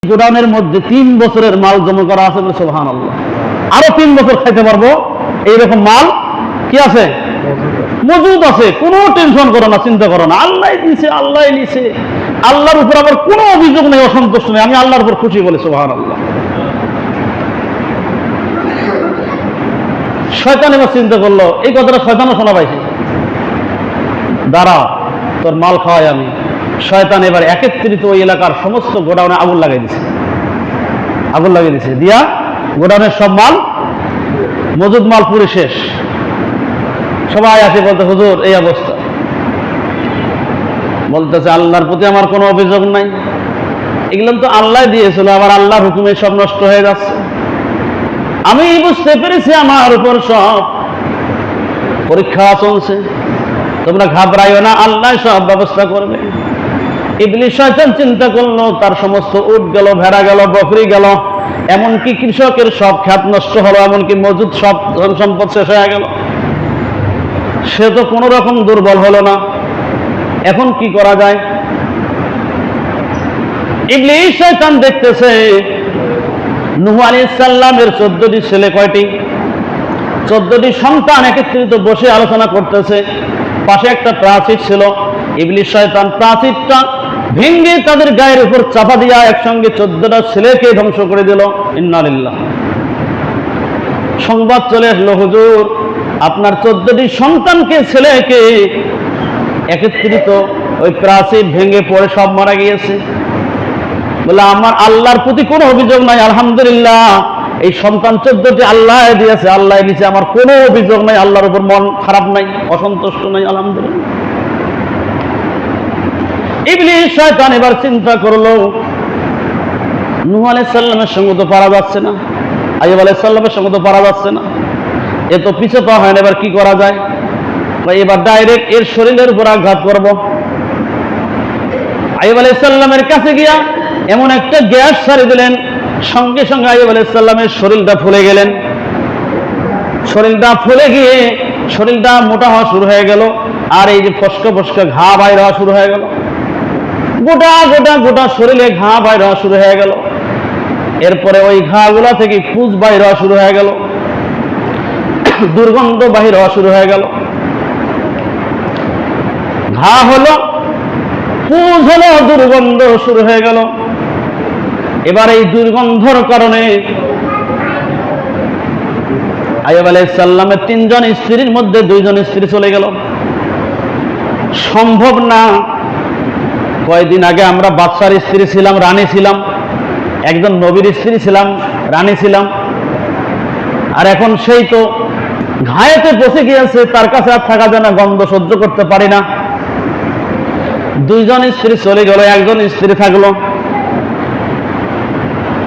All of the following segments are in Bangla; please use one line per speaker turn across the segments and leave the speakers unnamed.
গোডাউনের মধ্যে 3 বছরের মাল জমা করা আছে বলে সুবহানাল্লাহ। আরো 3 বছর খাইতে পারবো এইরকম মাল কি আছে, মজুদ আছে। কোনো টেনশন করো না, চিন্তা করো না, আল্লাহ দিছে, আল্লাহ নিছে। আল্লাহর উপর আবার কোনো অভিযোগ নেই, অসন্তুষ্ট নেই, আমি আল্লাহর উপর খুশি বলে সুবহানাল্লাহ। শয়তান এবার চিন্তা করলো, এই কথাটা শয়তানও শোনা পাইছে, দাঁড়া তোর মাল খাওয়াই আমি। শয়তান এবার একত্রিত ওই এলাকার সমস্ত গোডাউনে আগুন লাগাই দিছে, আগুন লাগিয়ে দিছে, দিয়া গোডাউনের সব মাল, মজুদ মাল পুরো শেষ। সবাই আছে বলতে, হুজুর এই অবস্থা। বলতেছে আল্লাহর প্রতি আমার কোনো অভিযোগ নাই, এগুলো তো আল্লাহ দিয়েছিল, আবার আল্লাহর হুকুমে সব নষ্ট হয়ে যাচ্ছে। আমি বুঝতে পেরেছি আমার উপর সব পরীক্ষা চলছে, তোমরা ঘাবড়াইও না, আল্লাহ সব ব্যবস্থা করবে। ইবলিস শয়তান চিন্তা করলো তার সমস্ত উট গেল, ভেড়া গেল, বকরি গেল, এমনকি কৃষকের সব ক্ষেত নষ্ট হলো, এমনকি মজুদ সব ধন সম্পদ শেষ হয়ে গেল। সে তো কোনো রকম দুর্বল হলো না, এখন কি করা যায়? ইবলিস শয়তান দেখতেছে নূহ আলাইহিস সালামের 14টি ছেলে, কয়টি? 14টি সন্তান একত্রিত বসে আলোচনা করতেছে। পাশে একটা প্রাচীর ছিল। ইবলিস শয়তান প্রাচীরটা ভেঙে তাদের গায়ের উপর চাপা দিয়া একসঙ্গে 14টা ছেলেকে ধ্বংস করে দিল। ইন্না লিল্লাহ। সংবাদ চলে আসলো, হুজুর আপনার 14টি সন্তানকে, ছেলেকে একত্রিত ওই প্রাচীর ভেঙে পড়ে সব মারা গিয়েছে। বলে আমার আল্লাহর প্রতি কোনো অভিযোগ নাই, আলহামদুলিল্লাহ এই সন্তান 14টি আল্লাহ দিয়েছে, আল্লাহ নিচে আমার কোনো অভিযোগ নাই, আল্লাহর উপর মন খারাপ নাই, অসন্তুষ্ট নাই, আলহামদুলিল্লাহ। ইবলিস শয়তান এবার চিন্তা করলো, নূহ আলাইহিস সালামের সঙ্গে তো পারা যাচ্ছে না, আইয়ুব আলাইহিস সালামের সঙ্গে তো পারা যাচ্ছে না, এ তো পিছে পা হয় না, এবার কি করা যায়? এবার ডাইরেক্ট এর শরীরের উপর আঘাত করব। আইয়ুব আলাইহিস সালামের কাছে গিয়া এমন একটা গ্যাস ছাড়ি দিলেন, সঙ্গে সঙ্গে আইয়ুব আলাইহিস সালামের শরীরটা ফুলে গেলেন। শরীরটা ফুলে গিয়ে শরীরটা মোটা হওয়া শুরু হয়ে গেল, আর এই যে ফসকা ফসকা ঘা বাইর হওয়া শুরু হয়ে গেল, গোটা গোটা গোটা শরীরে ঘা বাইর হওয়া শুরু হয়ে গেল। এরপরে ওই ঘাগুলা থেকে পুঁজ বাইর হওয়া শুরু হয়ে গেল, দুর্গন্ধ বাহির হওয়া শুরু হয়ে গেল। ঘা হলো, পুঁজ হলো, দুর্গন্ধ শুরু হয়ে গেল। এবার এই দুর্গন্ধর কারণে আইয়ুব আলাইহিস সালামের 3 জন স্ত্রীর মধ্যে 2 জন স্ত্রী চলে গেল। সম্ভব না। কয়েকদিন আগে আমরা বাদশার স্ত্রী ছিলাম, রানী ছিলাম, একজন নবীর স্ত্রী ছিলাম, রানী ছিলাম, আর এখন সেই তো ঘায়েতে পচে গিয়েছে, তার কাছে আর থাকা যায় না, গন্ধ সহ্য করতে পারি না। 2 জন স্ত্রী চলে গেল, 1 জন স্ত্রী থাকলো।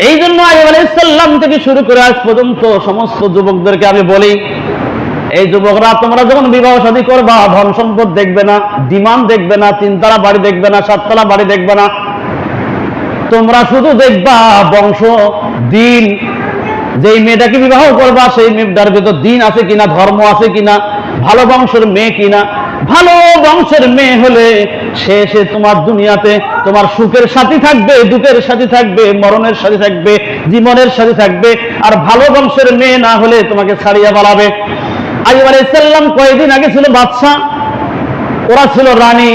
এই জন্য আইয়ুব আলাইহিস সালাম থেকে শুরু করে আজ পর্যন্ত সমস্ত যুবকদেরকে আমি বলি, এই যুবকরা তোমরা যখন বিবাহ শাদী করবা, ধন সম্পদ দেখবে না, ডিমান্ড দেখবে না, 3 তলা বাড়ি দেখবে না, 7 তলা বাড়ি দেখবে না, তোমরা শুধু দেখবা বংশ, দিন। যেই মেয়েটাকে বিবাহ করবা সেই মেয়েটার ভেতর দিন আছে কিনা, ধর্ম আছে কিনা, ভালো বংশের মেয়ে কিনা। ভালো বংশের মেয়ে হলে সে তোমার দুনিয়াতে তোমার সুখের সাথী থাকবে, দুঃখের সাথী থাকবে, মরণের সাথী থাকবে, জীবনের সাথী থাকবে। আর ভালো বংশের মেয়ে না হলে তোমাকে ছাড়িয়া পালাবে। আইয়ুব আলাইহিস সালাম কয়েকদিন আগে ছিল বাদশা, ওরা ছিল রানী।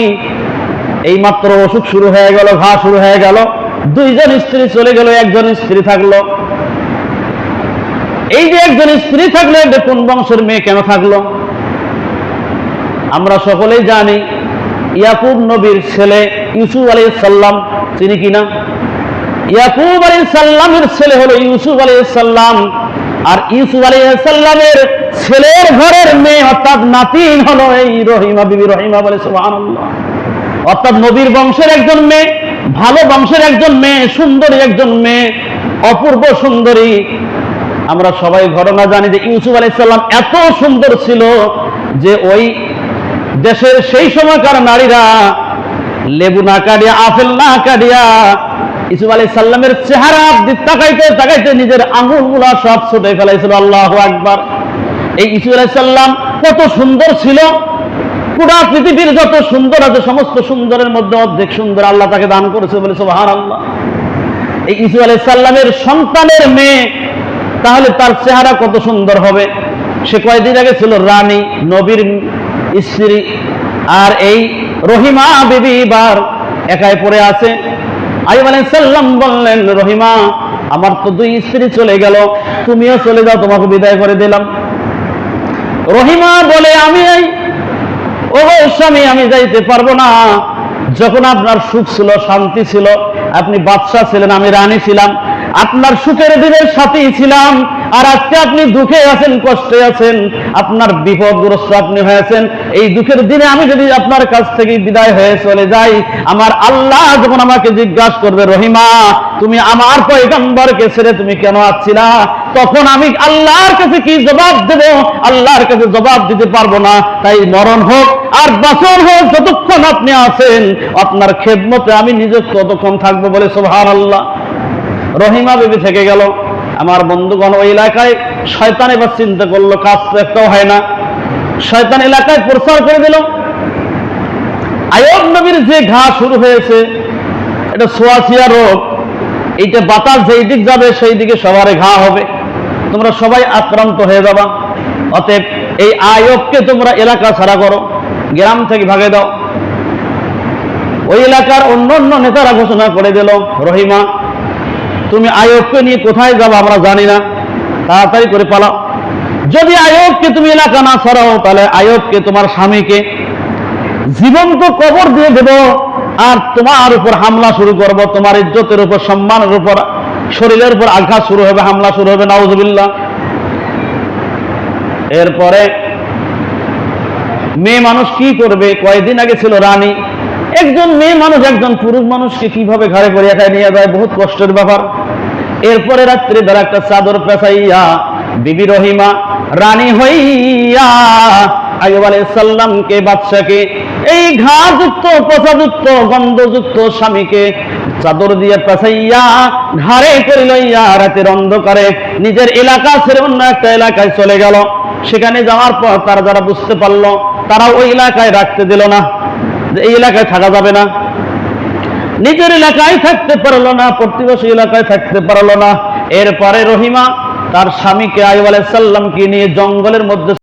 এই মাত্র অসুখ শুরু হয়ে গেল, ঘা শুরু হয়ে গেল, 2 জন স্ত্রী চলে গেল, 1 জন স্ত্রী থাকলো। এই যে 1 জন স্ত্রী থাকলো, এটা কোন বংশের মেয়ে কেন থাকলো? আমরা সকলেই জানি ইয়াকুব নবীর ছেলে ইউসুফ আলাইহিস সালাম, চিনি কিনা? ইয়াকুব আলাইহিস সালামের ছেলে হলো ইউসুফ আলাইহিস সালাম, আর ইউসুফ আলাইহিস সালামের ছেলের ঘরের মেয়ে অর্থাৎ নাতিন হলো এই রহিমা বিবি, রহিমা বলে সুবহানাল্লাহ। অর্থাৎ নবীর বংশের একজন মেয়ে, ভালো বংশের একজন মেয়ে, সুন্দরী একজন মেয়ে, অপূর্ব সুন্দরী। আমরা সবাই ঘটনা জানি যে ইউসুফ আলাইহিস সালাম এত সুন্দর ছিল যে ওই দেশের সেই সময়কার নারীরা লেবু না কাটিয়া, আপেল না কাটিয়া ইউসুফ আলাইহিস সালামের চেহারা তাকাইতে তাকাইতে নিজের আঙুলগুলা সব ছুটে ফেলাইছিল। আল্লাহু আকবার। এই ইউসুফ আলাইহিস সালাম কত সুন্দর ছিল, পুরা পৃথিবীর যত সুন্দর আছে সমস্ত সুন্দরের মধ্যে অর্ধেক সুন্দর আল্লাহ তাকে দান করেছে বলে সুবহানাল্লাহ। এই ইউসুফ আলাইহিস সালামের সন্তানের মেয়ে, তাহলে তার চেহারা কত সুন্দর হবে। সে কয়েকদিন আগে ছিল রানী, নবীর স্ত্রী, আর এই রহিমা বিবি এবার একাই পড়ে আছে। আইয়ুব আলাইহিস সালাম বললেন, রহিমা, আমার তো 2 স্ত্রী চলে গেল, তুমিও চলে যাও, তোমাকে বিদায় করে দিলাম। রহিমা বলে, ও স্বামী, আমি যাইতে পারবো না। যখন আপনার সুখ ছিল, শান্তি ছিল, আপনি বাদশা ছিলেন, আমি রানী ছিলাম, আপনার সুখের দিনের সাথী ছিলাম, আর আজকে আপনি দুঃখে আছেন, কষ্টে আছেন, আপনার বিপদগ্রস্ত আপনি হয়েছেন। এই দুঃখের দিনে আমি যদি আপনার কাছ থেকে বিদায় হয়ে চলে যাই, আমার আল্লাহ যখন আমাকে জিজ্ঞাসা করবে, রহিমা, তুমি আমার পয়গম্বরকে ছেড়ে তুমি কেন আসছিলা, তখন আমি আল্লাহর কাছে কি জবাব দেব? আল্লাহর কাছে জবাব দিতে পারবো না। তাই মরণ হোক আর বাঁচন হোক, যতক্ষণ আপনি আছেন আপনার খেদমতে আমি নিজে ততক্ষণ থাকবো বলে সুবহানাল্লাহ। রহিমা বিবি থেকে গেল। আমার বন্ধুগণ, ওই এলাকায় শয়তান এবার চিন্তা করলো, কাজ তো একটাও হয় না। শয়তান এলাকায় প্রচার করে দিল, আইয়ুব নবীর যে ঘা শুরু হয়েছে, এটা ছোঁয়াছিয়া রোগ, এইটা বাতাস যেই দিক যাবে সেই দিকে সবার ঘা হবে, তোমরা সবাই আক্রান্ত হয়ে যাবা। অতএব এই আইয়ুবকে তোমরা এলাকা ছাড়া করো, গ্রাম থেকে ভাগে দাও। ওই এলাকার অন্য অন্য নেতারা ঘোষণা করে দিল, রহিমা, তুমি আইয়ুবকে নিয়ে কোথায় যাবো আমরা জানি না, তাড়াতাড়ি করে পালাও। যদি আইয়ুবকে তুমি এলাকা না ছাড়াও, তাহলে আইয়ুবকে, তোমার স্বামীকে জীবন্ত কবর দিয়ে দেব, আর তোমার উপর হামলা শুরু করব, তোমার ইজ্জতের উপর, সম্মানের উপর, শরীরের উপর আঘাত শুরু হবে, হামলা শুরু হবে, নাউজুবিল্লাহ। এরপরে মেয়ে মানুষ কি করবে? কয়েকদিন আগে ছিল রানী, একজন মেয়ে মানুষ একজন পুরুষ মানুষকে কিভাবে ঘাড়ে করে একাই নিয়ে যায়, বহুত কষ্টের ব্যাপার। এরপরে রাত্রে বেলা একটা চাদর পেঁচাইয়া বিবি রহিমা রানী হইয়া আইয়ুব আলাইহিস সালামকে, বাদশাকে, এই ঘাযুক্ত, পচাযুক্ত, গন্ধযুক্ত স্বামীকে চাদর দিয়ে পেঁচাইয়া ঘাড়ে করে লইয়া রাতের অন্ধকারে নিজের এলাকা ছেড়ে অন্য একটা এলাকায় চলে গেল। সেখানে যাওয়ার পর তারা যারা বুঝতে পারলো, তারা ওই এলাকায় রাখতে দিল না, যে এই এলাকায় থাকা যাবে না। নিজের এলাকায় থাকতে পারলো না, প্রতিবেশী এলাকায় থাকতে পারলো না। এরপরে রহিমা তার স্বামীকে, আইয়ুব আলাইহিস সালামকে নিয়ে জঙ্গলের মধ্যে